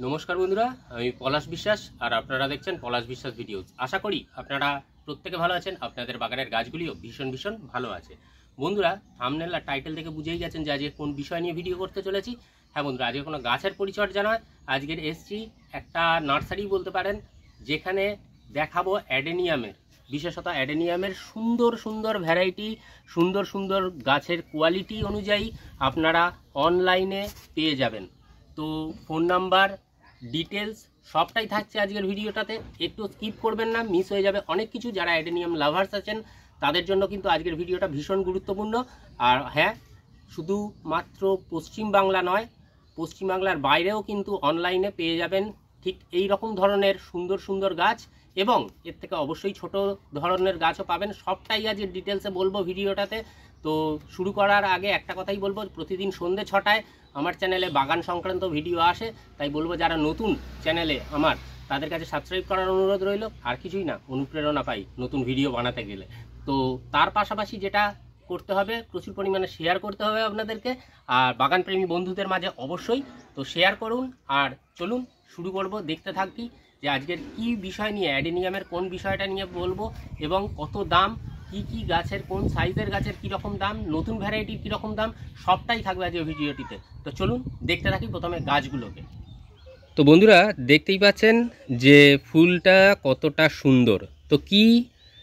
নমস্কার বন্ধুরা, আমি পলাশ বিশ্বাস আর আপনারা দেখছেন পলাশ বিশ্বাস ভিডিওস। আশা করি আপনারা প্রত্যেকে ভালো আছেন, আপনাদের বাগানের গাছগুলিও ভীষণ ভালো আছে। বন্ধুরা, থাম্বনেল আর টাইটেল থেকে বুঝেই গেছেন যে আজকে কোন বিষয় নিয়ে ভিডিও করতে চলেছি। হ্যাঁ বন্ধুরা, আজকে কোনো গাছের পরিচর্যা নয়, আজকের এসছি একটা নার্সারি বলতে পারেন, যেখানে দেখাবো অ্যাডেনিয়ামের, বিশেষত অ্যাডেনিয়ামের সুন্দর ভ্যারাইটি, সুন্দর গাছের কোয়ালিটি অনুযায়ী আপনারা অনলাইনে পেয়ে যাবেন। তো ফোন নাম্বার, ডিটেলস সবটাই থাকছে আজকের ভিডিওটাতে, একটু স্কিপ করবেন না, মিস হয়ে যাবে অনেক কিছু। যারা অ্যাডেনিয়াম লাভার্স আছেন তাদের জন্য কিন্তু আজকের ভিডিওটা ভীষণ গুরুত্বপূর্ণ। আর হ্যাঁ, শুধু মাত্র পশ্চিমবাংলা নয়, পশ্চিমবাংলার বাইরেও কিন্তু অনলাইনে পেয়ে যাবেন ঠিক এই রকম ধরনের সুন্দর গাছ, এবং এর থেকে অবশ্যই ছোট ধরনের গাছও পাবেন। সবটাই আজ ডিটেলসে বলবো ভিডিওটাতে। তো শুরু করার আগে একটা কথাই বলবো, প্রতিদিন সন্ধ্যে 6টায় আমার চ্যানেলে বাগান সংক্রান্ত ভিডিও আসে, তাই বলবো যারা নতুন চ্যানেলে আমার, তাদের কাছে সাবস্ক্রাইব করার অনুরোধ রইল। আর কিছুই না, অনুপ্রেরণা পাই নতুন ভিডিও বানাতে গেলে। তো তার পাশাপাশি যেটা করতে হবে, প্রচুর পরিমাণে শেয়ার করতে হবে আপনাদেরকে, আর বাগানপ্রেমী বন্ধুদের মাঝে অবশ্যই। তো শেয়ার করুন, আর চলুন শুরু করব। দেখতে থাকি যে আজকের কি বিষয় নিয়ে, অ্যাডেনিয়ামের কোন বিষয়টা নিয়ে বলবো, এবং কত দাম, কি গাছের, কোন সাইজের গাছের কীরকম দাম, নতুন ভ্যারাইটির কীরকম দাম, সবটাই থাকবে আজকের ভিডিওটিতে। তো চলুন দেখতে থাকি প্রথমে গাছগুলোকে। তো বন্ধুরা, দেখতেই পাচ্ছেন যে ফুলটা কতটা সুন্দর। তো কি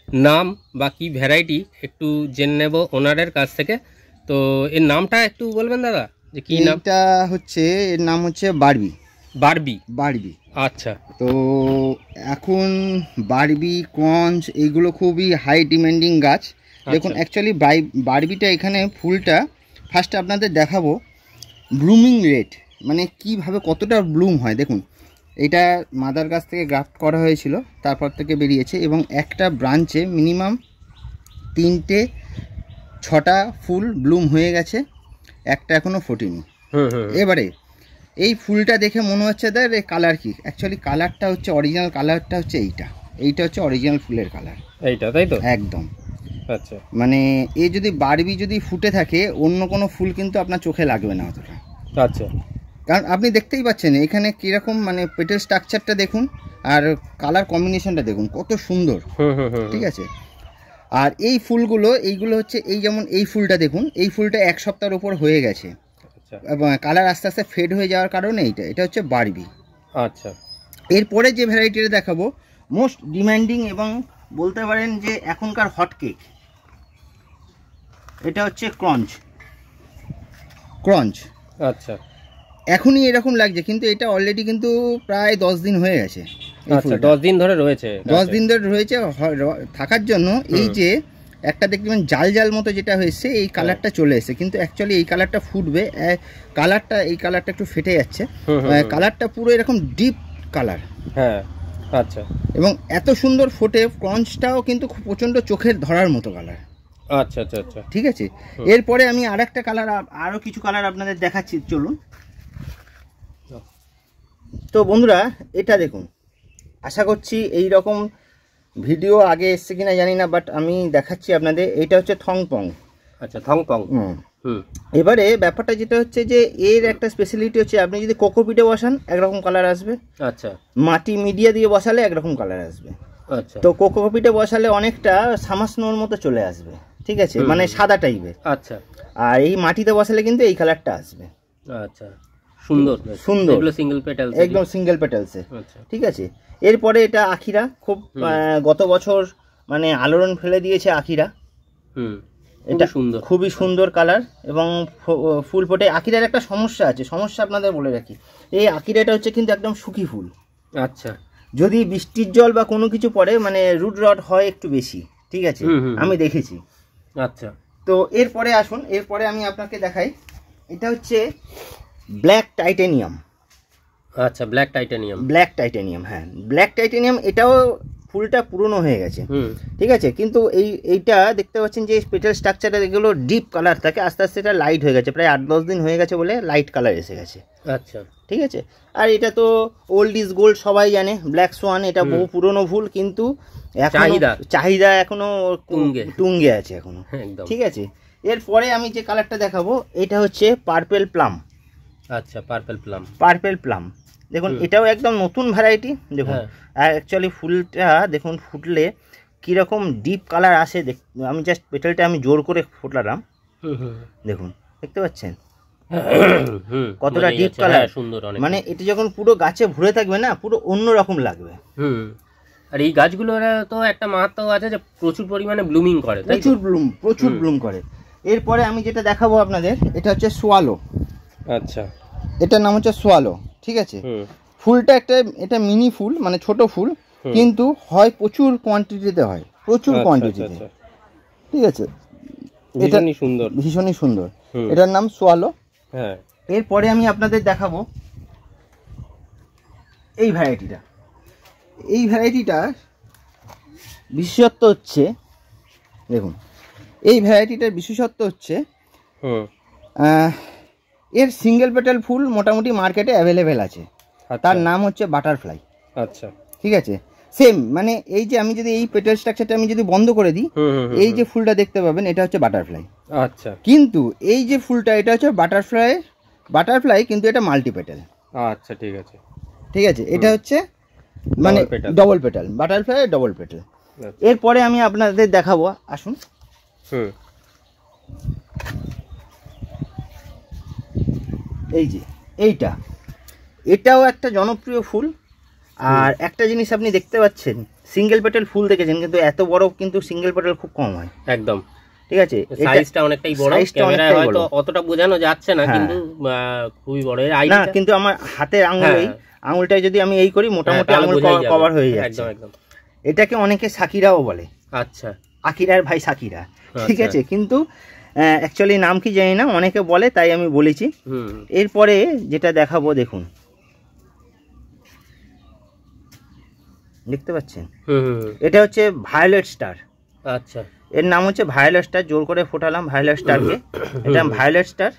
নাম বা কি ভ্যারাইটি একটু জেনে নেব ওনারের কাছ থেকে। তো এর নামটা একটু বলবেন দাদা, যে কি নাম? এটা হচ্ছে, এর নাম হচ্ছে বারবি। আচ্ছা। তো এখন বারবি, ক্রঞ্চ এইগুলো খুবই হাই ডিমান্ডিং গাছ। দেখুন, অ্যাকচুয়ালি বারবিটা এখানে ফুলটা ফার্স্টে আপনাদের দেখাবো ব্লুমিং রেট, মানে কিভাবে কতটা ব্লুম হয়। দেখুন, এটা মাদার গাছ থেকে গ্রাফট করা হয়েছিল, তারপর থেকে বেরিয়েছে, এবং একটা ব্রাঞ্চে মিনিমাম 3-6টা ফুল ব্লুম হয়ে গেছে, একটা এখনও ফোটেনি। এবারে এই ফুলটা দেখে মনে হচ্ছে তার কালার কি, অ্যাকচুয়ালি কালারটা হচ্ছে, অরিজিনাল কালারটা হচ্ছে এইটা হচ্ছে অরিজিনাল ফুলের কালার, এইটা, তাই তো? একদম। আচ্ছা, মানে এই যদি বারবি যদি ফুটে থাকে, অন্য কোনো ফুল কিন্তু আপনার চোখে লাগবে না অতটা। আচ্ছা, কারণ আপনি দেখতেই পাচ্ছেন এখানে কীরকম, মানে পেটেল স্ট্রাকচারটা দেখুন, আর কালার কম্বিনেশনটা দেখুন কত সুন্দর। ঠিক আছে। আর এই ফুলগুলো, এইগুলো হচ্ছে, এই যেমন এই ফুলটা দেখুন, এই ফুলটা 1 সপ্তাহের উপর হয়ে গেছে, এবং কালার আস্তে আস্তে ফেড হয়ে যাওয়ার কারণে এটা হচ্ছে বারবি। আচ্ছা, এরপরে যে ভ্যারাইটিটা দেখাবো, মোস্ট ডিমান্ডিং এবং বলতে পারেন যে এখনকার হট কেক, এটা হচ্ছে ক্রঞ্চ। আচ্ছা, এখনই এরকম লাগছে, কিন্তু এটা অলরেডি কিন্তু প্রায় 10 দিন হয়ে গেছে। 10 দিন ধরে রয়েছে, 10 দিন ধরে রয়েছে থাকার জন্য। এই যে একটা দেখবেন জাল মতো যেটা হয়েছে, এই কালারটা চলে এসেছে, কিন্তু অ্যাকচুয়ালি এই কালারটা ফুটবে, এই কালারটা একটু ফেটে যাচ্ছে, কালারটা পুরো এরকম ডিপ কালার। হ্যাঁ, আচ্ছা, এবং এত সুন্দর ফোটে, ক্রঞ্চটাও কিন্তু প্রচণ্ড চোখের ধরার মতো কালার। আচ্ছা, ঠিক আছে। এরপরে আমি আরেকটা কালার, আরও কিছু কালার আপনাদের দেখাচ্ছি, চলুন। তো বন্ধুরা, এটা দেখুন, আশা করছি এই রকম ভিডিও আগে এসছে কিনা জানি না, বাট আমি দেখাচ্ছি আপনাদের। এটা হচ্ছে থংপং। আচ্ছা, থংপং। এবারে ব্যাপারটা যেটা হচ্ছে যে এর একটা স্পেশালিটি হচ্ছে, আপনি যদি কোকোপিটে বসান একরকম কালার আসবে, আচ্ছা, মাটি মিডিয়া দিয়ে বসালে একরকম কালার আসবে। আচ্ছা, তো কোকোপিটে বসালে অনেকটা সামাসনোর মতো চলে আসবে, ঠিক আছে, মানে সাদা টাইপের। আচ্ছা, আর এই মাটিতে বসালে কিন্তু এই কালারটা আসবে। আচ্ছা, সুন্দর, সিঙ্গেল পেটালস, একদম সিঙ্গেল পেটালসে। ঠিক আছে। এরপরে এটা আখিরা, খুব গত বছর মানে আলোড়ন ফেলে দিয়েছে আখিরা। এটা খুবই সুন্দর কালার, এবং ফুল ফোটে। আখিরার একটা সমস্যা আছে, সমস্যা আপনাদের বলে রাখি, এই আখিরাটা হচ্ছে কিন্তু একদম শুকি ফুল। আচ্ছা, যদি বৃষ্টির জল বা কোনো কিছু পড়ে, মানে রুট রট হয় একটু বেশি, ঠিক আছে, আমি দেখেছি। আচ্ছা, তো এরপরে আসুন, এরপরে আমি আপনাকে দেখাই, এটা হচ্ছে ব্ল্যাক টাইটেনিয়াম। আচ্ছা, ব্ল্যাক টাইটেনিয়াম, হ্যাঁ, ব্ল্যাক টাইটেনিয়াম। এটাও ফুলটা পুরনো হয়ে গেছে, ঠিক আছে, কিন্তু এইটা দেখতে পাচ্ছেন যে পেটাল স্ট্রাকচারটা এগুলো ডিপ কালার থাকে, আস্তে আস্তে এটা লাইট হয়ে গেছে, প্রায় 8-10 দিন হয়ে গেছে বলে লাইট কালার এসে গেছে। আচ্ছা, ঠিক আছে। আর এটা তো ওল্ড ইজ গোল্ড, সবাই জানে, ব্ল্যাক সোয়ান, এটা বহু পুরনো ফুল, কিন্তু চাহিদা এখনো তুঙ্গে আছে এখনো, ঠিক আছে। এরপরে আমি যে কালারটা দেখাবো, এটা হচ্ছে পার্পেল প্লাম। আচ্ছা, পার্পেল প্লাম। দেখুন এটাও একদম নতুন ভ্যারাইটি। দেখুন অ্যাকচুয়ালি ফুলটা দেখুন ফুটলে কীরকম ডিপ কালার আসে, আমি জাস্ট পেটালটা আমি জোর করে ফুটালাম, দেখুন দেখতে পাচ্ছেন কতটা ডিপ কালার, সুন্দর। মানে এটা যখন পুরো গাছে ভরে থাকবে না, পুরো অন্যরকম লাগবে। আর এই গাছগুলোর তো একটা মাত্রা আছে যে প্রচুর পরিমাণে ব্লুমিং করে, প্রচুর ব্লুম করে। এরপরে আমি যেটা দেখাবো আপনাদের, এটা হচ্ছে সোয়ালো। আচ্ছা, এটার নাম হচ্ছে সোয়ালো, ঠিক আছে। ফুলটা এটা মিনি ফুল, মানে ছোট ফুল, কিন্তু হয় প্রচুর কোয়ান্টিটিতে, হয় প্রচুর কোয়ান্টিটিতে, ঠিক আছে। এটা সুন্দর, ভীষণই সুন্দর। এটার নাম সোয়ালো। হ্যাঁ। এরপরে আমি আপনাদের দেখাবো এই ভ্যারাইটিটা। এই ভ্যারাইটিটার বিশেষত্ব হচ্ছে, দেখুন এই ভ্যারাইটিটার বিশেষত্ব হচ্ছে এর সিঙ্গেল পেটাল ফুল মোটামুটি মার্কেটে অ্যাভেলেবেল আছে। তার নাম হচ্ছে বাটারফ্লাই। আচ্ছা, ঠিক আছে। সেম, মানে এই যে আমি যদি এই পেটাল স্ট্রাকচারটা আমি যদি বন্ধ করে দিই, এই যে ফুলটা দেখতে পাবেন এটা হচ্ছে বাটারফ্লাই। আচ্ছা, কিন্তু এই যে ফুলটা এটা হচ্ছে বাটারফ্লাই কিন্তু এটা মাল্টি পেটাল। আচ্ছা, ঠিক আছে, ঠিক আছে। এটা হচ্ছে মানে double petal, butterfly double petal. এরপরে আমি আপনাদের দেখাবো, আসুন। এই যে এটাও একটা জনপ্রিয় ফুল। আর একটা জিনিস আপনি দেখতে পাচ্ছেন, সিঙ্গেল পেটাল ফুল দেখেছেন, কিন্তু এত বড় কিন্তু সিঙ্গেল পেটাল খুব কম হয় একদম, ঠিক আছে। সাইজটা অনেকটাই বড়, ক্যামেরায় হয়তো অতটা বোঝানো যাচ্ছে না, কিন্তু খুবই বড়। না, কিন্তু আমার হাতের আঙুলটায় যদি আমি এই করি, মোটামুটি আঙুল কভার হয়ে যায় একদম একদম। এটাকে অনেকে সাকিরাও বলে। আচ্ছা, আকিরার ভাই সাকিরা, ঠিক আছে। কিন্তু অ্যাকচুয়ালি নাম কি জানি না, অনেকে বলে, তাই আমি বলেছি। এরপরে যেটা দেখাবো, দেখুন দেখতে পাচ্ছেন, এটা হচ্ছে ভায়োলেট স্টার। আচ্ছা, এর নাম হচ্ছে ভায়োলেট স্টার, জোর করে ফোটালাম ভায়োলেট স্টারকে, এটা ভায়োলেট স্টার।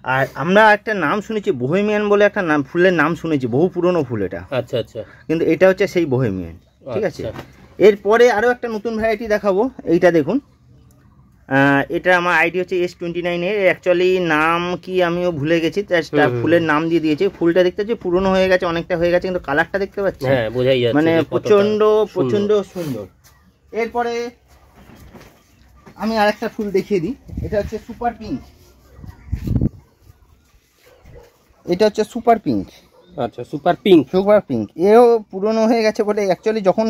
আর আমরা একটা নাম শুনেছি বোহেমিয়ান বলে, একটা নাম ফুলের নাম শুনেছি, বহু পুরনো ফুল এটা। আচ্ছা আচ্ছা, কিন্তু এটা হচ্ছে সেই বোহেমিয়ান, ঠিক আছে। এরপরে আরও একটা নতুন ভ্যারাইটি দেখাবো, এইটা দেখুন। এটা আমার আইডি হচ্ছে S29 এর। অ্যাকচুয়ালি নাম কি আমিও ভুলে গেছি, ফুলের নাম দিয়ে দিয়েছি। ফুলটা দেখতে হচ্ছে পুরনো হয়ে গেছে, অনেকটা হয়ে গেছে, কিন্তু কালারটা দেখতে পাচ্ছি, মানে প্রচন্ড সুন্দর। এরপরে আমি আরেকটা ফুল দেখিয়ে দিই, এটা হচ্ছে সুপার পিঙ্ক। এটা হচ্ছে সুপার পিঙ্ক। আচ্ছা, সুপার পিঙ্ক এও পুরনো হয়ে গেছে বলে, অ্যাকচুয়ালি যখন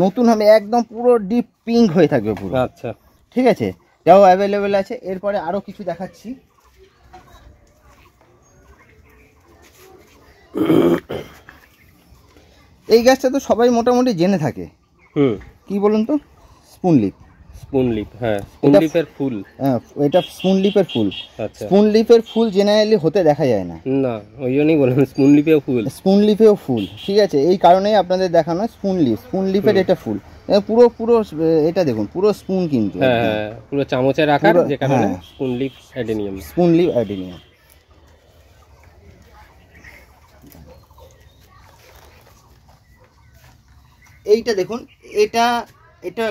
নতুন হবে একদম পুরো ডিপ পিঙ্ক হয়ে থাকবে পুরো। আচ্ছা, ঠিক আছে, এটাও অ্যাভেলেবেল আছে। এরপরে আরও কিছু দেখাচ্ছি। এই গাছটা তো সবাই মোটামুটি জেনে থাকে, কি বলুন তো? স্পুনলিপ, হ্যাঁ, স্পুনলিপের ফুল। হ্যাঁ, এটা স্পুনলিপের ফুল। আচ্ছা, স্পুনলিপের ফুল জেনারেলি হতে দেখা যায় না, না, ওই জন্যই বললাম স্পুনলিপেও ফুল, ঠিক আছে। এই কারণেই আপনাদের দেখানো স্পুনলিপের এটা ফুল পুরো এটা দেখুন, পুরো স্পুন, কিন্তু হ্যাঁ, পুরো চামচের আকার, যে কারণে স্পুনলিপ অ্যাডেনিয়াম। এইটা দেখুন, এটা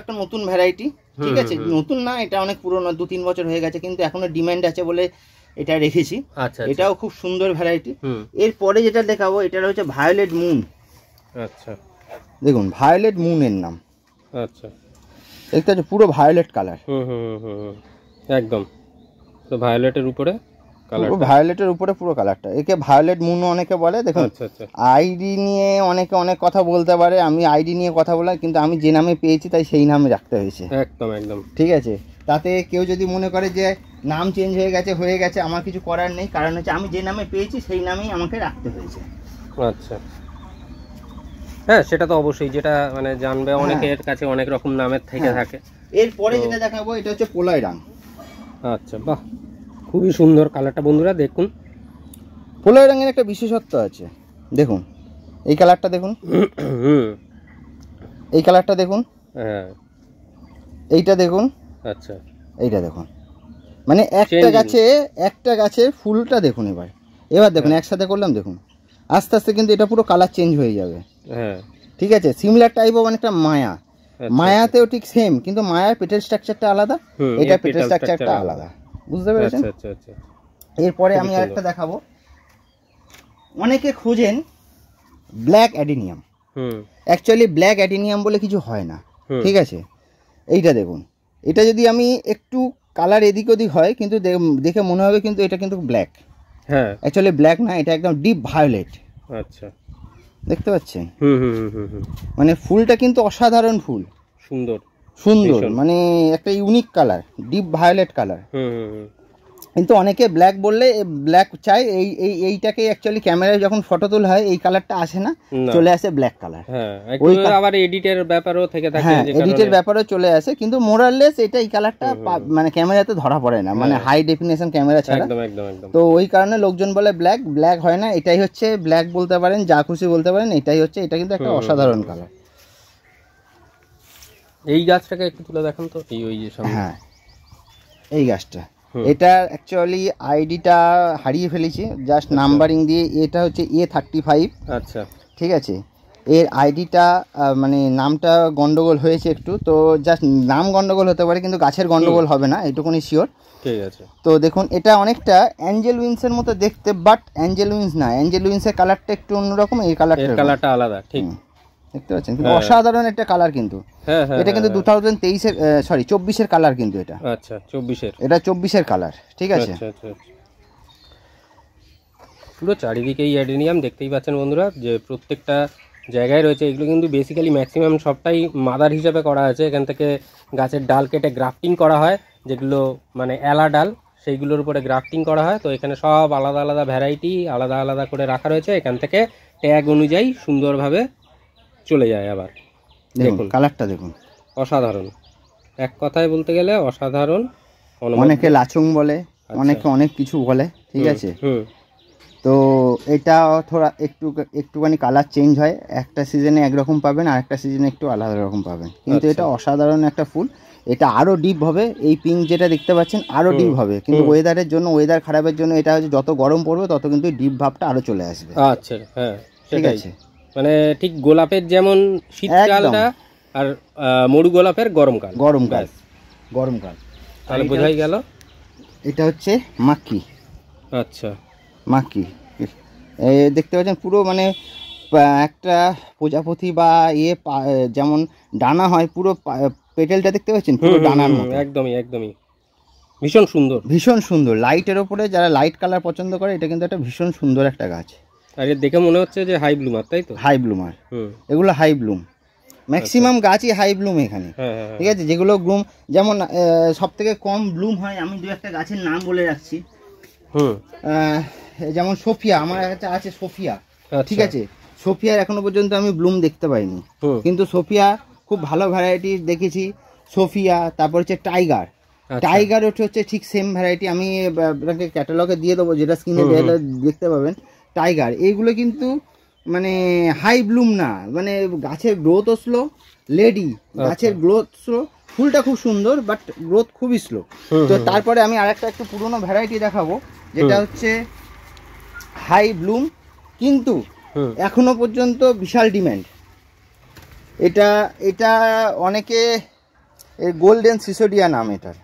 একটা নতুন ভ্যারাইটি, ঠিক আছে। নতুন না, এটা অনেক পুরনো, 2-3 বছর হয়ে গেছে, কিন্তু এখনো ডিমান্ড আছে বলে এটা রেখেছি। আচ্ছা, এটাও খুব সুন্দর ভ্যারাইটি। এরপরে যেটা দেখাবো, এটা হচ্ছে ভায়োলেট মুন। আচ্ছা, দেখুন ভায়োলেট মুনের নাম। আচ্ছা, দেখতে হচ্ছে পুরো ভায়োলেট কালার, একদম। তো ভায়োলেটের উপরে পুরো কালারটা, একে ভায়োলেট মুন অনেকে বলে। দেখুন, আইডি নিয়ে অনেকে অনেক কথা বলতে পারে, আমি আইডি নিয়ে কথা বলা, কিন্তু আমি যে নামে পেয়েছি তাই সেই নামে রাখতে হয়েছে, একদম, ঠিক আছে। তাতে কেউ যদি মনে করে যে নাম চেঞ্জ হয়ে গেছে, আমার কিছু করার নেই, কারণ হচ্ছে আমি যে নামে পেয়েছি সেই নামেই আমাকে রাখতে হয়েছে। আচ্ছা, হ্যাঁ, সেটা তো অবশ্যই, যেটা মানে জানবে, অনেকের কাছে অনেক রকম নামের থেকে থাকে। এরপরে যেটা দেখাবো, এটা হচ্ছে পোলাই রাং। আচ্ছা, বাহ, খুবই সুন্দর কালারটা, বন্ধুরা দেখুন। পোলাই রঙের একটা বিশেষত্ব আছে, দেখুন এই কালারটা দেখুন, এই কালারটা দেখুন, হ্যাঁ, এইটা দেখুন, আচ্ছা, এইটা দেখুন, মানে একটা গাছে ফুলটা দেখুন। এবার দেখুন, একসাথে করলাম, দেখুন আস্তে আস্তে কিন্তু এটা পুরো কালার চেঞ্জ হয়ে যাবে। হ্যাঁ, ঠিক আছে। সিমিলার টাইপ অফ অনেকটা মায়াতেও ঠিক সেম, কিন্তু মায়ার পেটাল স্ট্রাকচারটা আলাদা, এটা পেটাল স্ট্রাকচারটা আলাদা, বুঝতে পেরেছেন? এরপরে আমি আরেকটা দেখাবো, অনেকে খোঁজেন black adenium, actually black adenium বলে কিছু হয় না, ঠিক আছে। এইটা দেখুন, এটা যদি আমি একটু কালার এদিক ওদিক হয় কিন্তু দেখে মনে হবে কিন্তু এটা কিন্তু ব্ল্যাক, হ্যাঁ অ্যাকচুয়ালি ব্ল্যাক না, এটা একদম ডিপ ভায়োলেট। আচ্ছা, দেখতে পাচ্ছেন? মানে ফুলটা কিন্তু অসাধারণ ফুল, সুন্দর সুন্দর, মানে একটা unique colour, deep violet colour. কিন্তু অনেকে ব্ল্যাক বললে ব্ল্যাক চাই, এইটাকে অ্যাকচুয়ালি ক্যামেরায় যখন ফটো তোলা হয় এই কালারটা আসে না, চলে আসে ব্ল্যাক কালার। ওই আবার এডিটের ব্যাপারও থেকে থাকে, হ্যাঁ এডিটের ব্যাপারও চলে আসে, কিন্তু মোরাললেস এটা এই কালারটা মানে ক্যামেরাতে ধরা পড়ে না, মানে হাই ডেফিনেশন ক্যামেরা ছাড়া। তো ওই কারণে লোকজন বলে ব্ল্যাক, ব্ল্যাক হয় না, এটাই হচ্ছে ব্ল্যাক বলতে পারেন, যা খুশি বলতে পারেন, এটাই হচ্ছে, এটা কিন্তু একটা অসাধারণ কালার। এই গাছটাকে একটু তুলে দেখান তো, ওই যে সামনে, হ্যাঁ এই গাছটা, এটা অ্যাকচুয়ালি আইডিটা হারিয়ে ফেলেছি, জাস্ট নাম্বারিং দিয়ে, এটা হচ্ছে A35। আচ্ছা, ঠিক আছে, এর আইডিটা মানে নামটা গন্ডগোল হয়েছে একটু, তো জাস্ট নাম গন্ডগোল হতে পারে কিন্তু গাছের গন্ডগোল হবে না, এটুকুনি শিওর, ঠিক আছে। তো দেখুন এটা অনেকটা অ্যাঞ্জেল উইন্সের মতো দেখতে, বাট অ্যাঞ্জেল উইন্স না, অ্যাঞ্জেল উইন্সের কালারটা একটু অন্যরকম, এই কালারটা আলাদা, ঠিক দেখতে পাচ্ছেন? কিন্তু অসাধারণ একটা কালার, কিন্তু এটা কিন্তু 2023-এর সরি 24-এর কালার কিন্তু এটা। আচ্ছা, 24-এর, এটা 24-এর কালার, ঠিক আছে। পুরো চারিদিকে এই অ্যাডিনিয়াম দেখতেই পাচ্ছেন বন্ধুরা, যে প্রত্যেকটা জায়গায় রয়েছে। এগুলো কিন্তু বেসিক্যালি ম্যাক্সিমাম সবটাই মাদার হিসাবে করা আছে, এখান থেকে গাছের ডাল কেটে গ্রাফটিং করা হয়, যেগুলো মানে এলা ডাল, সেইগুলোর উপরে গ্রাফটিং করা হয়। তো এখানে সব আলাদা আলাদা ভ্যারাইটি আলাদা আলাদা করে রাখা রয়েছে, এখান থেকে ট্যাগ অনুযায়ী সুন্দরভাবে চলে যায়। আবার দেখুন কালারটা দেখুন, অসাধারণ, এক কথায় বলতে গেলে অসাধারণ। অনেকে লাচুং বলে, অনেকে অনেক কিছু বলে, ঠিক আছে। তো এটা থোড়া একটুখানি কালার চেঞ্জ হয়, একটা সিজনে একরকম পাবেন, আর একটা সিজনে একটু আলাদা রকম পাবেন, কিন্তু এটা অসাধারণ একটা ফুল। এটা আরও ডিপ হবে, এই পিঙ্ক যেটা দেখতে পাচ্ছেন আরও ডিপ হবে, কিন্তু ওয়েদারের জন্য, ওয়েদার খারাপের জন্য এটা হচ্ছে যত গরম পড়বে তত কিন্তু ডিপ ভাবটা আরও চলে আসবে। আচ্ছা, হ্যাঁ ঠিক আছে, মানে ঠিক গোলাপের যেমন শীতকালটা আর মরু গোলাপের গরমকাল, গরমকাল তাহলে বোঝাই গেল। এটা হচ্ছে মাক্কি। আচ্ছা, মাক্কি দেখতে পাচ্ছেন পুরো, মানে একটা প্রজাপতি বা যেমন ডানা হয়, পুরো পেটেলটা দেখতে পাচ্ছেন পুরো ডানার মতো, একদমই একদমই ভীষণ সুন্দর, ভীষণ সুন্দর। লাইটের ওপরে যারা লাইট কালার পছন্দ করে, এটা কিন্তু একটা ভীষণ সুন্দর একটা গাছ। আর এর দেখে মনে হচ্ছে যে হাই ব্লুমার, তাই তো? হাই ব্লুমার, এগুলো হাই ব্লুম, ম্যাক্সিমাম গাছই হাই ব্লুম এখানে, ঠিক আছে। যেগুলো ব্লুম যেমন সব থেকে কম ব্লুম হয়, আমি দু একটা গাছের নাম বলে রাখছি। যেমন সোফিয়া, আমার কাছে আছে সোফিয়া, ঠিক আছে। সোফিয়ার এখনো পর্যন্ত আমি ব্লুম দেখতে পাইনি, কিন্তু সোফিয়া খুব ভালো ভ্যারাইটি দেখেছি। সোফিয়া, তারপর হচ্ছে টাইগার, টাইগার হচ্ছে ঠিক সেম ভ্যারাইটি, আমি আপনাকে ক্যাটালগে দিয়ে দেবো, যেটা স্ক্রিনে দেখতে পাবেন। টাইগার এইগুলো কিন্তু মানে হাই ব্লুম না, মানে গাছের গ্রোথও স্লো, লেডি গাছের গ্রোথ স্লো, ফুলটা খুব সুন্দর বাট গ্রোথ খুবই স্লো। তো তারপরে আমি আরেকটা একটু পুরোনো ভ্যারাইটি দেখাবো, যেটা হচ্ছে হাই ব্লুম, কিন্তু এখনো পর্যন্ত বিশাল ডিম্যান্ড। এটা অনেকে গোল্ডেন সিসোডিয়া নাম এটার,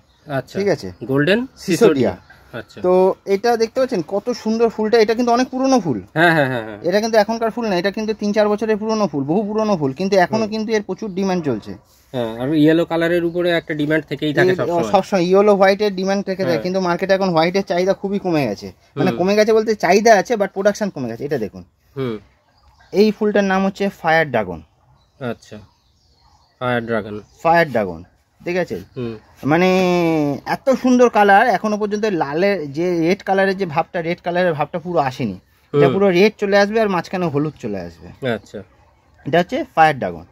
ঠিক আছে, গোল্ডেন সিসোডিয়া। আচ্ছা, তো এটা দেখতে পাচ্ছেন কত সুন্দর ফুলটা, এটা কিন্তু অনেক পুরনো ফুল। হ্যাঁ হ্যাঁ হ্যাঁ, এটা কিন্তু এখনকার ফুল না, এটা কিন্তু 3-4 বছরের পুরনো ফুল, বহু পুরনো ফুল, কিন্তু এখনো কিন্তু এর প্রচুর ডিমান্ড চলছে। হ্যাঁ, আর ইয়েলো কালারের উপরে একটা ডিমান্ড থেকেই থাকে সবসময়, ইয়েলো হোয়াইটের ডিমান্ড থেকে থাকে, কিন্তু মার্কেটে এখন হোয়াইটের চাহিদা খুবই কমে গেছে, মানে কমে গেছে বলতে চাহিদা আছে বাট প্রোডাকশন কমে গেছে। এটা দেখুন, এই ফুলটার নাম হচ্ছে ফায়ার ড্রাগন। আচ্ছা, ফায়ার ড্রাগন, ফায়ার ড্রাগন, ঠিক আছে। মানে এত সুন্দর কালার, এখনো পর্যন্ত লালের যে রেড কালারের যে ভাবটা, রেড কালারের ভাবটা পুরো আসেনি, এটা পুরো রেড চলে আসবে আর মাঝখানে হলুদ চলে আসবে। আচ্ছা, এটা হচ্ছে ফায়ার ড্রাগন।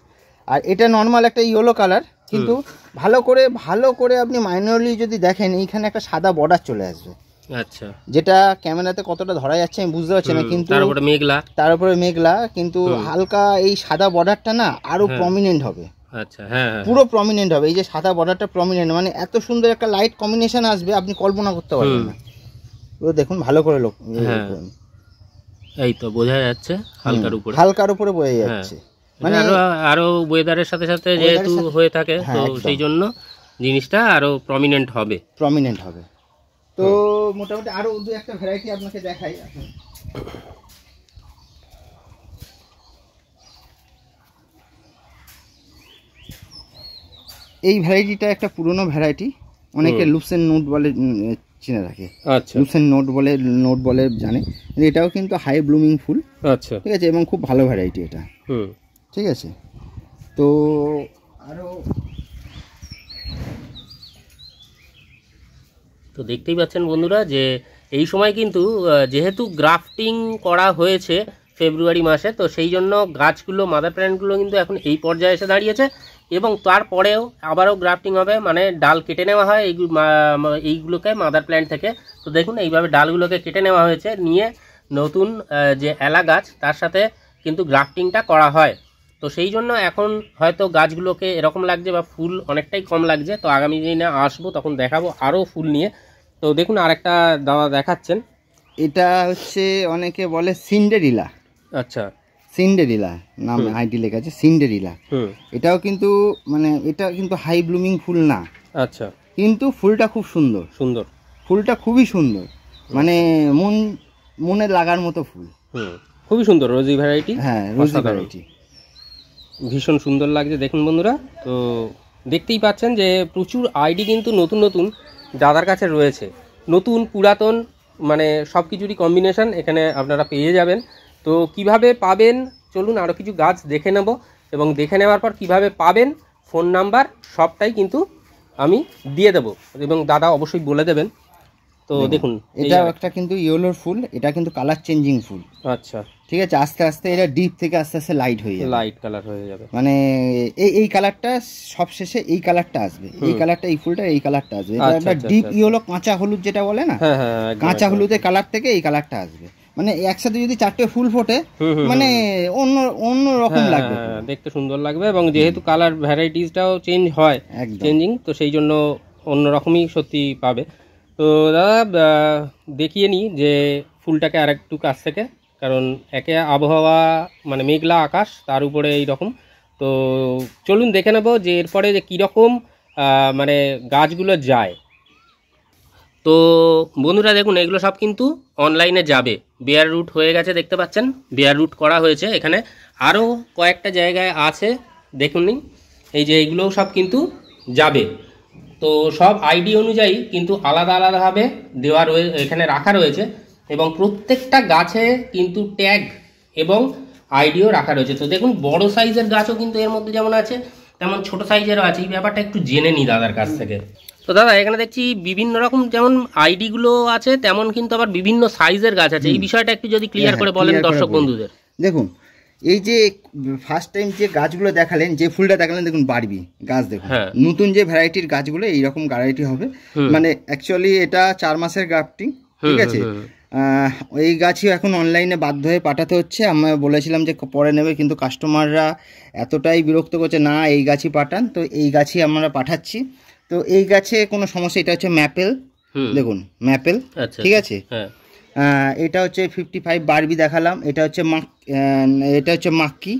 আর এটা নর্মাল একটা ইয়েলো কালার, কিন্তু ভালো করে আপনি মাইনরলি যদি দেখেন, এইখানে একটা সাদা বর্ডার চলে আসবে। আচ্ছা, যেটা ক্যামেরাতে কতটা ধরা যাচ্ছে আমি বুঝতে পারছি না, কিন্তু তার উপরে মেঘলা, কিন্তু হালকা এই সাদা বর্ডারটা না আরো প্রমিনেন্ট হবে। আচ্ছা, হ্যাঁ, পুরো প্রমিনেন্ট হবে, এই যে সাদা বর্ডারটা প্রমিনেন্ট, মানে এত সুন্দর একটা লাইট কম্বিনেশন আসবে আপনি কল্পনা করতে পারবেন না। তো দেখুন ভালো করে লোক, এই তো বোঝা যাচ্ছে হালকার উপরে বোঝা যাচ্ছে, মানে আরো ওয়েদারের সাথে সাথে যেহেতু হয়ে থাকে, তো সেই জন্য জিনিসটা আরো প্রমিনেন্ট হবে। তো মোটামুটি আরো দু একটা ভ্যারাইটি আপনাকে দেখাই। এই ভ্যারাইটিটা একটা পুরনো ভ্যারাইটি, অনেকে লুসেন নোট বলে চিনে রাখে। আচ্ছা, লুসেন নোট বলে জানে। এটাও কিন্তু হাই ব্লুমিং ফুল। আচ্ছা, ঠিক আছে, এবং খুব ভালো ভ্যারাইটি এটা। ঠিক আছে, তো আরও তো দেখতেই পাচ্ছেন বন্ধুরা যে এই সময় কিন্তু যেহেতু গ্রাফটিং করা হয়েছে ফেব্রুয়ারি মাসে, তো সেই জন্য গাছগুলো মাদার প্ল্যান্টগুলো কিন্তু এখন এই পর্যায়ে এসে দাঁড়িয়েছে, এবং তারপরেও আবারও গ্রাফটিং হবে, মানে ডাল কেটে নেওয়া হয় এইগুলোকে মাদার প্ল্যান্ট থেকে। তো দেখুন এইভাবে ডালগুলোকে কেটে নেওয়া হয়েছে, নিয়ে নতুন যে এলা গাছ তার সাথে কিন্তু গ্রাফটিংটা করা হয়। তো সেই জন্য এখন হয়তো গাছগুলোকে এরকম লাগছে বা ফুল অনেকটাই কম লাগছে। তো আগামী দিনে আসবো তখন দেখাবো আরও ফুল নিয়ে। তো দেখুন আরেকটা দাদা দেখাচ্ছেন, এটা হচ্ছে অনেকে বলে সিন্ডেরিলা। আচ্ছা, সিন্ডেরিলা নাম আইডি লেখা আছে, সিন্ডেরিলা। এটাও কিন্তু মানে এটা কিন্তু হাই ব্লুমিং ফুল না। আচ্ছা, কিন্তু ফুলটা খুব সুন্দর, ফুলটা খুবই সুন্দর, মানে মনে লাগার মতো ফুল। খুবই সুন্দর রোজি ভ্যারাইটি। হ্যাঁ, রোজি ভ্যারাইটি ভীষণ সুন্দর লাগছে দেখুন বন্ধুরা। তো দেখতেই পাচ্ছেন যে প্রচুর আইডি কিন্তু নতুন নতুন দাদার কাছে রয়েছে, নতুন পুরাতন মানে সব কিছুরই কম্বিনেশন এখানে আপনারা পেয়ে যাবেন। তো কিভাবে পাবেন চলুন আরও কিছু গাছ দেখে নেব, এবং দেখে নেওয়ার পর কিভাবে পাবেন ফোন নাম্বার সবটাই কিন্তু আমি দিয়ে দেব, এবং দাদা অবশ্যই বলে দেবেন। তো দেখুন এটা একটা কিন্তু ইয়েলোর ফুল, এটা কিন্তু কালার চেঞ্জিং ফুল। আচ্ছা, ঠিক আছে, আস্তে আস্তে এটা ডিপ থেকে আস্তে আস্তে লাইট হয়ে যাবে, লাইট কালার হয়ে যাবে, মানে এই কালারটা সব শেষে এই কালারটা আসবে, এই কালারটা এই ফুলটা এই কালারটা আসবে। এটা একটা ডিপ ইয়েলো কাঁচা হলুদ যেটা বলে না, কাঁচা হলুদের কালার থেকে এই কালারটা আসবে, মানে একসাথে যদি 4টে ফুল ফোটে মানে অন্য রকম লাগবে, দেখতে সুন্দর লাগবে। এবং যেহেতু কালার ভ্যারাইটিসটাও চেঞ্জ হয় চেঞ্জিং, তো সেই জন্য অন্য রকমই সত্যি পাবে। তো দাদা দেখিয়ে নিই যে ফুলটাকে আর একটু কাছ থেকে, কারণ একে আবহাওয়া মানে মেঘলা আকাশ, তার উপরে এই রকম। তো চলুন দেখে নেব যে এরপরে যে কীরকম মানে গাছগুলো যায়। তো বন্ধুরা দেখুন এগুলো সব কিন্তু অনলাইনে যাবে, বেয়ার রুট হয়ে গেছে দেখতে পাচ্ছেন, বেয়ার রুট করা হয়েছে। এখানে আরও কয়েকটা জায়গায় আছে দেখুন, এই যে এইগুলোও সব কিন্তু যাবে। তো সব আইডি অনুযায়ী কিন্তু আলাদা আলাদাভাবে দেওয়া এখানে রাখা রয়েছে, এবং প্রত্যেকটা গাছে কিন্তু ট্যাগ এবং আইডিও রাখা রয়েছে। তো দেখুন বড় সাইজের গাছও কিন্তু এর মধ্যে যেমন আছে, তেমন ছোট সাইজেরও আছে। এই ব্যাপারটা একটু জেনে নিই দাদার কাছ থেকে। তো দাদা এখানে দেখছি বিভিন্ন রকম যেমন আইডিগুলো আছে, তেমন কিন্তু আবার বিভিন্ন সাইজের গাছ আছে। এই বিষয়টা একটু যদি ক্লিয়ার করে বলেন দর্শক বন্ধুদের। দেখুন এই যে ফার্স্ট টাইম যে গাছগুলো দেখালেন, যে ফুলটা দেখালেন, দেখুন বারবি গাছ দেখুন, নতুন যে ভ্যারাইটির গাছগুলো এইরকম ভ্যারাইটি হবে, মানে অ্যাকচুয়ালি এটা 4 মাসের গ্রাফটিং। ঠিক আছে, এই গাছই এখন অনলাইনে বাধ্য হয়ে পাঠাতে হচ্ছে। আমরা বলেছিলাম যে পরে নেবে, কিন্তু কাস্টমাররা এতটাই বিরক্ত করছে, না এই গাছই পাঠান, তো এই গাছই আমরা পাঠাচ্ছি। তো এই গাছে কোনো সমস্যা, এটা হচ্ছে ম্যাপেল, দেখুন ম্যাপেল। ঠিক আছে, এটা হচ্ছে 55 বারবি দেখালাম, এটা হচ্ছে মাক্কি।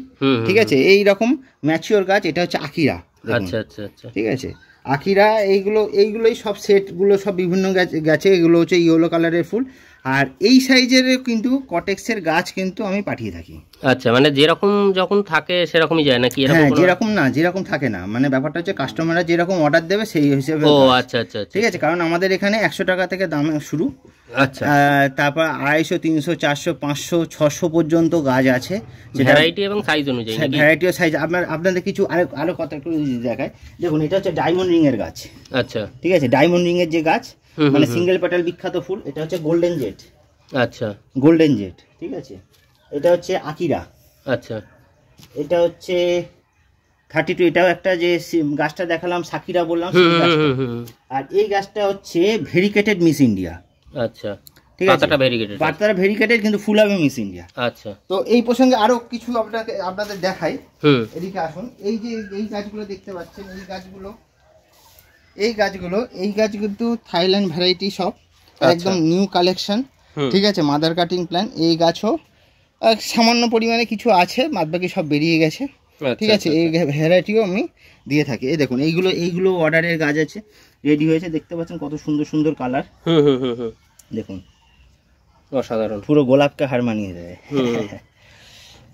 ঠিক আছে, এই রকম ম্যাচিওর গাছ। এটা হচ্ছে আকিরা। আচ্ছা আচ্ছা আচ্ছা, ঠিক আছে, আকিরা এইগুলোই সব সেটগুলো সব বিভিন্ন গাছে, এগুলো হচ্ছে ইয়েলো কালারের ফুল। আর এই সাইজের কিন্তু কটেক্সের গাছ কিন্তু আমি পাঠিয়ে থাকি। আচ্ছা, মানে যেরকম যখন থাকে সেরকমই যায় নাকি? হ্যাঁ, যেরকম থাকে না, মানে ব্যাপারটা হচ্ছে কাস্টমাররা যেরকম অর্ডার দেবে সেই হিসেবে। ও আচ্ছা আচ্ছা, ঠিক আছে, কারণ আমাদের এখানে 100 টাকা থেকে দাম শুরু। আচ্ছা, তারপর 250, 300, 400, 500, 600 পর্যন্ত গাছ আছে, ভ্যারাইটি এবং সাইজ অনুযায়ী। ভ্যারাইটি ও সাইজ আপনাদের কিছু আরো কথা একটু দেখায়। দেখুন এটা হচ্ছে ডায়মন্ড রিং এর গাছ। আচ্ছা, ঠিক আছে, ডায়মন্ড রিং এর যে গাছ, মানে সিঙ্গেল পেটাল বিখ্যাত ফুল। এটা হচ্ছে গোল্ডেন জেট। আচ্ছা, গোল্ডেন জেট। ঠিক আছে, এটা হচ্ছে আকিরা। আচ্ছা, এটা হচ্ছে 32। এটাও একটা যে গাছটা দেখালাম সাকিরা বললাম, আর এই গাছটা হচ্ছে ভেরিকেটেড মিস ইন্ডিয়া। আচ্ছা, ঠিক আছে, পাতাটা ভেরিকেটেড কিন্তু ফুল হবে মিস ইন্ডিয়া। আচ্ছা, তো এই প্রসঙ্গে আরো কিছু আপনাদের দেখাই, এদিকে আসুন। এই যে এই গাছগুলো দেখতে পাচ্ছেন, এই গাছ কিন্তু থাইল্যান্ড ভ্যারাইটি, সব একদম নিউ কালেকশন। ঠিক আছে, মাদার কাটিং প্ল্যান। এই গাছও সামান্য পরিমাণে কিছু আছে, বাদ বাকি সব বেরিয়ে গেছে। ঠিক আছে, এই ভ্যারাইটিও আমি দিয়ে থাকি। এই দেখুন এইগুলো অর্ডারের গাছ আছে, রেডি হয়েছে, দেখতে পাচ্ছেন কত সুন্দর সুন্দর কালার। দেখুন অসাধারণ, পুরো গোলাপকে হার মানিয়ে দেয়।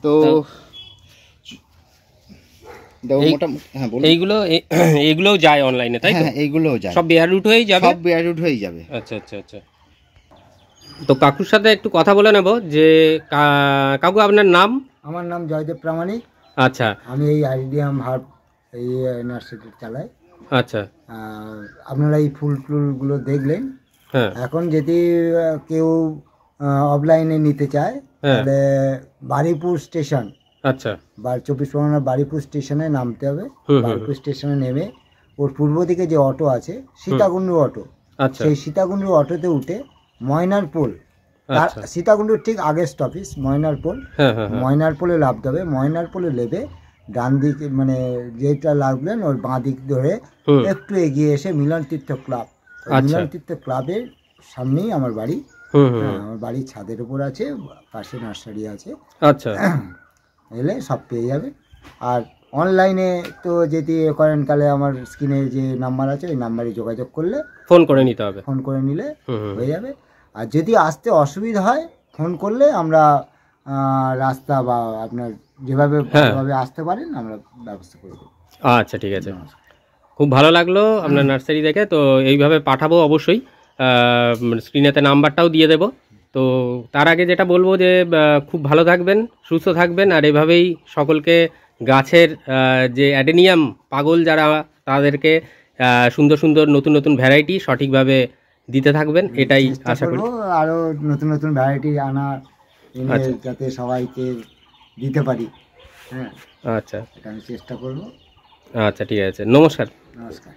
তো হ্যাঁ বলুন। এইগুলোও যায় অনলাইনে, তাই তো? হ্যাঁ এইগুলোও যায়, সব বেয়ার রুট হয়েই যাবে? সব বেয়ার রুট হয়ে যাবে। আচ্ছা আচ্ছা আচ্ছা। তো কাকুর সাথে একটু কথা বলে নেব যে কাকু আপনার নাম? আমার নাম জয়দেব প্রামাণিক। আচ্ছা। আমি এই আইডিয়াম হার্ব এই নার্সারি চালাই। আচ্ছা। আপনারা এই ফুল টুলগুলো দেখলেন। হ্যাঁ। এখন যদি কেউ অফলাইনে নিতে চায় তাহলে বারুইপুর স্টেশন, আচ্ছা, 24 পরগনা বারুইপুর স্টেশনে নামতে হবে। বারুইপুর স্টেশনে নেমে ওর পূর্ব দিকে যে অটো আছে সীতাকুণ্ডু অটো, সেই সীতাকুণ্ডু অটোতে উঠে ময়নার পোল, সীতাকুণ্ডুর ঠিক আগের স্টপেজ ময়নার পোল, ময়নার পোলে নামতে হবে। ময়নার পোলে নেবে ডান দিকে মানে যেটা লাগলেন ওর বাঁ দিক ধরে একটু এগিয়ে এসে মিলন তীর্থ ক্লাব, মিলন তীর্থ ক্লাবের সামনেই আমার বাড়ি। আমার বাড়ির ছাদের উপর আছে, পাশে নার্সারি আছে। আচ্ছা, এলে সব পেয়ে যাবে। আর অনলাইনে তো যদি করেন তাহলে আমার স্ক্রিনে যে নাম্বার আছে ওই নাম্বারে যোগাযোগ করলে ফোন করে নিতে হবে, ফোন করে নিলে হয়ে যাবে। আর যদি আসতে অসুবিধা হয় ফোন করলে আমরা রাস্তা বা আপনার যেভাবে আসতে পারেন আমরা ব্যবস্থা করে দেবো। আচ্ছা ঠিক আছে, খুব ভালো লাগলো আপনার নার্সারি দেখে। তো এইভাবে পাঠাবো অবশ্যই, স্ক্রিনেতে নাম্বারটাও দিয়ে দেবো। তো তার আগে যেটা বলবো যে খুব ভালো থাকবেন, সুস্থ থাকবেন, আর এভাবেই সকলকে গাছের যে অ্যাডেনিয়াম পাগল যারা তাদেরকে সুন্দর সুন্দর নতুন নতুন ভ্যারাইটি সঠিকভাবে দিতে থাকবেন, এটাই আশা করি। আরও নতুন নতুন ভ্যারাইটি আনার যাতে সবাইকে দিতে পারি। হ্যাঁ, আচ্ছা, এটা আমি চেষ্টা করবো। আচ্ছা ঠিক আছে, নমস্কার। নমস্কার।